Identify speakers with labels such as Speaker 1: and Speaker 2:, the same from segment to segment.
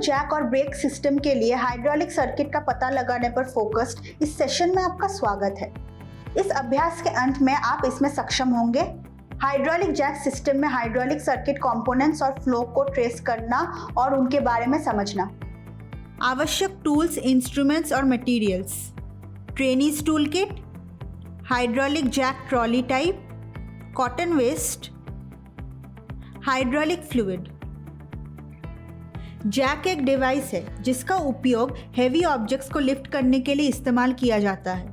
Speaker 1: Jack और brake system के लिए हाइड्रोलिक सर्किट का पता लगाने पर फोकस्ड इस सेशन में आपका स्वागत है। इस अभ्यास के अंत में आप इसमें सक्षम होंगे हाइड्रोलिक जैक सिस्टम में हाइड्रोलिक सर्किट कंपोनेंट्स और फ्लो को ट्रेस करना और उनके बारे में समझना। आवश्यक टूल्स, इंस्ट्रूमेंट्स और materials: trainees tool kit, hydraulic jack trolley type, cotton waste, hydraulic fluid. Jack एक डिवाइस है जिसका उपयोग हेवी ऑब्जेक्ट्स को लिफ्ट करने के लिए इस्तेमाल किया जाता है,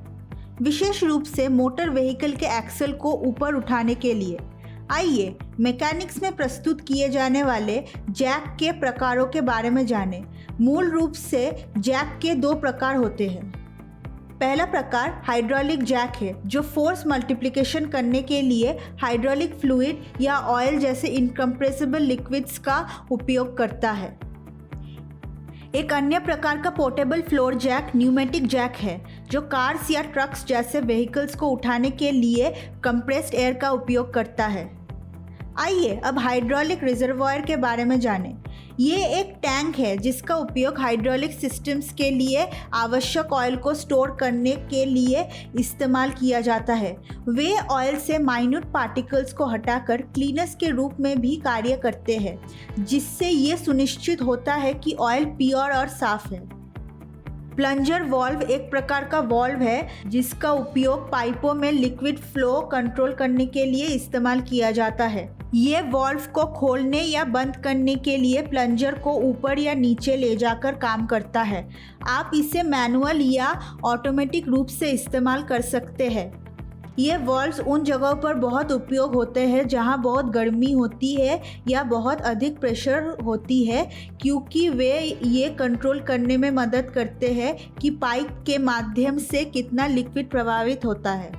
Speaker 1: विशेष रूप से मोटर व्हीकल के एक्सल को ऊपर उठाने के लिए। आइए मैकेनिक्स में प्रस्तुत किए जाने वाले जैक के प्रकारों के बारे में जानें। मूल रूप से जैक के दो प्रकार होते हैं। पहला प्रकार हाइड्रोलिक जैक है जो फोर्स मल्टीप्लिकेशन करने के लिए हाइड्रोलिक फ्लूइड या ऑयल जैसे इनकम्प्रेसिबल लिक्विड्स का उपयोग करता है। एक अन्य प्रकार का portable floor jack pneumatic jack है जो कार्स या ट्रक्स जैसे व्हीकल्स को उठाने के लिए कंप्रेस्ड एयर का उपयोग करता है। आइए अब हाइड्रोलिक रिजर्वॉयर के बारे में जानें। ये एक टैंक है जिसका उपयोग हाइड्रोलिक सिस्टम्स के लिए आवश्यक ऑयल को स्टोर करने के लिए इस्तेमाल किया जाता है। वे ऑयल से माइन्यूट पार्टिकल्स को हटाकर क्लीनर्स के रूप में भी कार्य करते हैं, जिससे ये सुनिश्चित होता है कि ऑयल प्योर और साफ है। प्लंजर वॉल्व एक प्रकार का वॉल्व है जिसका उपयोग पाइपों में लिक्विड फ्लो कंट्रोल करने के लिए इस्तेमाल किया जाता है। ये वॉल्व को खोलने या बंद करने के लिए प्लंजर को ऊपर या नीचे ले जाकर काम करता है। आप इसे मैनुअल या ऑटोमेटिक रूप से इस्तेमाल कर सकते हैं। ये वॉल्व्स उन जगहों पर बहुत उपयोग होते हैं जहां बहुत गर्मी होती है या बहुत अधिक प्रेशर होती है, क्योंकि वे ये कंट्रोल करने में मदद करते हैं कि पाइप के माध्यम से कितना लिक्विड प्रवाहित होता है।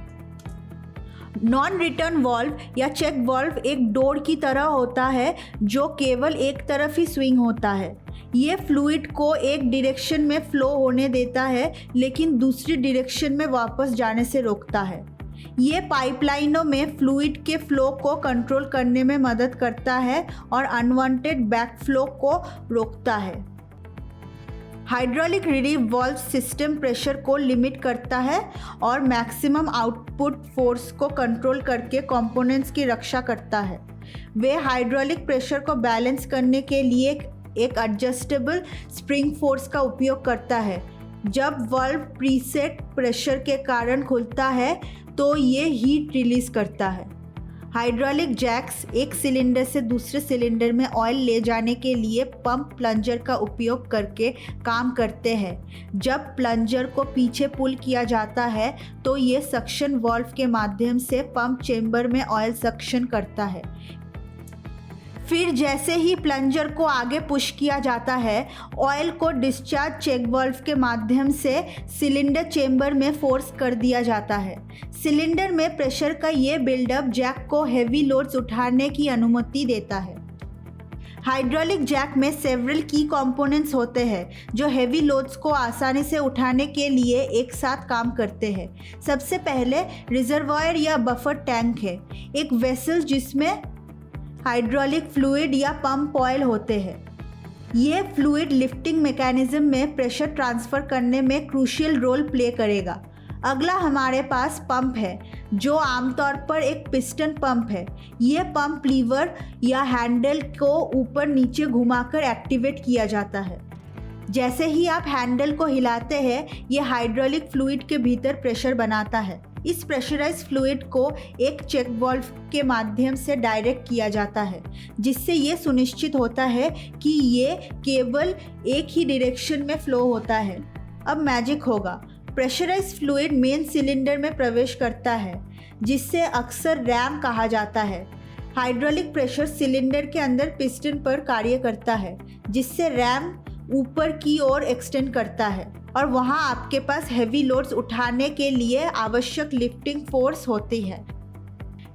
Speaker 1: नॉन रिटर्न वॉल्व या चेक वॉल्व एक डोर की तरह होता है जो केवल एक तरफ ही स्विंग होता है। ये फ्लूइड को एक डायरेक्शन में फ्लो होने देता है लेकिन दूसरी डायरेक्शन में वापस जाने से रोकता है। ये पाइपलाइनों में फ्लूइड के फ्लो को कंट्रोल करने में मदद करता है और अनवांटेड बैकफ्लो को रोकता है। Hydraulic relief valve system pressure को लिमिट करता है और मैक्सिमम आउटपुट फोर्स को कंट्रोल करके कंपोनेंट्स की रक्षा करता है। वे हाइड्रोलिक प्रेशर को बैलेंस करने के लिए एक एडजस्टेबल स्प्रिंग फोर्स का उपयोग करता है। जब वाल्व प्रीसेट प्रेशर के कारण खुलता है तो ये हीट रिलीज करता है। हाइड्रोलिक जैक्स एक सिलेंडर से दूसरे सिलेंडर में ऑयल ले जाने के लिए पंप प्लंजर का उपयोग करके काम करते हैं। जब प्लंजर को पीछे पुल किया जाता है तो ये सक्शन वाल्व के माध्यम से पंप चेंबर में ऑयल सक्शन करता है। फिर जैसे ही प्लंजर को आगे पुश किया जाता है, ऑयल को डिस्चार्ज चेक वाल्व के माध्यम से सिलेंडर चेंबर में फोर्स कर दिया जाता है। सिलेंडर में प्रेशर का ये बिल्डअप जैक को हेवी लोड्स उठाने की अनुमति देता है। हाइड्रोलिक जैक में सेवरल की कंपोनेंट्स होते हैं जो हेवी लोड्स को आसानी से उठाने के लिए एक साथ काम करते हैं। सबसे पहले रिजर्वॉयर या बफर टैंक है, एक वेसल जिसमें हाइड्रोलिक फ्लूइड या पंप ऑयल होते हैं। ये फ्लूइड लिफ्टिंग मैकेनिज्म में प्रेशर ट्रांसफ़र करने में क्रूशियल रोल प्ले करेगा। अगला हमारे पास पंप है जो आमतौर पर एक पिस्टन पंप है। ये पंप लीवर या हैंडल को ऊपर नीचे घुमाकर एक्टिवेट किया जाता है। जैसे ही आप हैंडल को हिलाते हैं, ये हाइड्रोलिक फ्लूइड के भीतर प्रेशर बनाता है। इस प्रेशराइज फ्लूइड को एक चेक वाल्व के माध्यम से डायरेक्ट किया जाता है, जिससे ये सुनिश्चित होता है कि ये केवल एक ही डायरेक्शन में फ्लो होता है। अब मैजिक होगा। प्रेशराइज फ्लूइड मेन सिलेंडर में प्रवेश करता है, जिससे अक्सर रैम कहा जाता है। हाइड्रोलिक प्रेशर सिलेंडर के अंदर पिस्टन पर कार्य करता है, जिससे रैम ऊपर की ओर एक्सटेंड करता है और वहाँ आपके पास हेवी लोड्स उठाने के लिए आवश्यक लिफ्टिंग फोर्स होती है।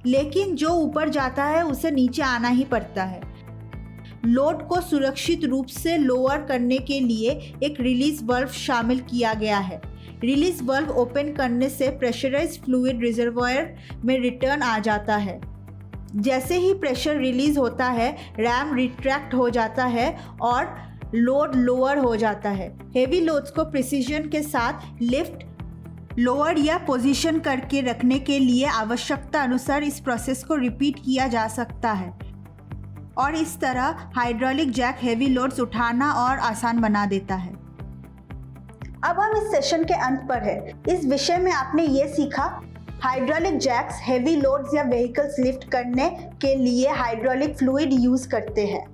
Speaker 1: लेकिन जो ऊपर जाता है उसे नीचे आना ही पड़ता है। लोड को सुरक्षित रूप से लोअर करने के लिए एक रिलीज वाल्व शामिल किया गया है। रिलीज वाल्व ओपन करने से प्रेशराइज्ड फ्लूइड रिजर्वॉयर में रिटर्न आ जाता है। जैसे ही प्रेशर रिलीज होता है, रैम रिट्रैक्ट हो जाता है और लोड लोअर हो जाता है। हेवी लोड्स को प्रिसीजन के साथ लिफ्ट, लोअर या पोजीशन करके रखने के लिए आवश्यकता अनुसार इस प्रोसेस को रिपीट किया जा सकता है और इस तरह हाइड्रोलिक जैक हेवी लोड्स उठाना और आसान बना देता है। अब हम इस सेशन के अंत पर है। इस विषय में आपने ये सीखा, हाइड्रोलिक जैक्स हेवी लोड्स या व्हीकल्स लिफ्ट करने के लिए हाइड्रोलिक फ्लूइड यूज करते हैं।